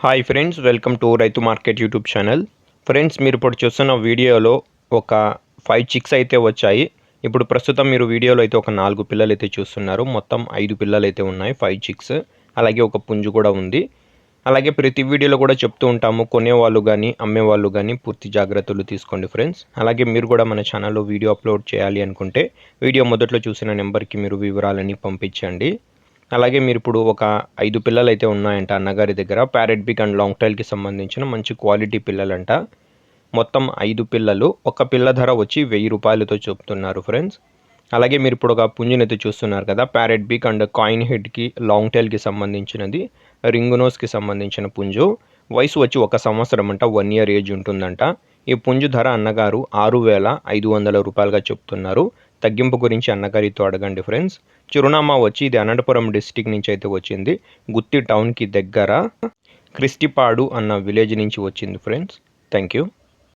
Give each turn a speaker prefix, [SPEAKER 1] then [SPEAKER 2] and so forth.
[SPEAKER 1] Hi friends, welcome to రైతు market YouTube channel. Friends, మీరు ఇప్పుడు చూస్తున్న వీడియోలో ఒక 5 చిక్స్ అయితే వచ్చాయి. ఇప్పుడు ప్రస్తుతం మీరు వీడియోలో అయితే ఒక 4 పిల్లలు అయితే చూస్తున్నారు. మొత్తం 5 పిల్లలు అయితే ఉన్నాయి, 5 చిక్స్. అలాగే ఒక పుంజు కూడా ఉంది. అలాగే ప్రతి వీడియోలో కూడా చెప్తూ ఉంటాము, కొనేవాళ్ళు కానీ అమ్మేవాళ్ళు కానీ పూర్తి జాగ్రత్తలు తీసుకోండి ఫ్రెండ్స్. అలాగే మీరు కూడా మన ఛానల్లో వీడియో అప్లోడ్ చేయాలి అనుకుంటే వీడియో మొదట్లో చూసిన నెంబర్కి మీరు వివరాలని పంపించండి. అలాగే మీరు ఇప్పుడు ఒక 5 పిల్లలు అయితే ఉన్నాయంట అన్నగారి దగ్గర. ప్యారెట్ బిగ్ అండ్ లాంగ్ టైల్కి సంబంధించిన మంచి క్వాలిటీ పిల్లలంట. మొత్తం 5 పిల్లలు. ఒక పిల్ల ధర వచ్చి 1000 రూపాయలతో చెప్తున్నారు ఫ్రెండ్స్. అలాగే మీరు ఇప్పుడు ఒక పుంజునైతే చూస్తున్నారు కదా, ప్యారెట్ బిగ్ అండ్ కాయిన్ హెడ్కి లాంగ్ టైల్కి సంబంధించినది, రింగ్ నోస్కి సంబంధించిన పుంజు. వయసు వచ్చి 1 సంవత్సరం అంట, 1 ఇయర్ ఏజ్ ఉంటుందంట. ఈ పుంజు ధర అన్నగారు 6500 రూపాయలుగా చెప్తున్నారు. తగ్గింపు గురించి అన్నగారితో అడగండి ఫ్రెండ్స్. చిరునామా వచ్చి ఇది అనంతపురం డిస్టిక్ నుంచి అయితే వచ్చింది. గుత్తి టౌన్కి దగ్గర క్రిస్టిపాడు అన్న విలేజ్ నుంచి వచ్చింది ఫ్రెండ్స్. Thank you.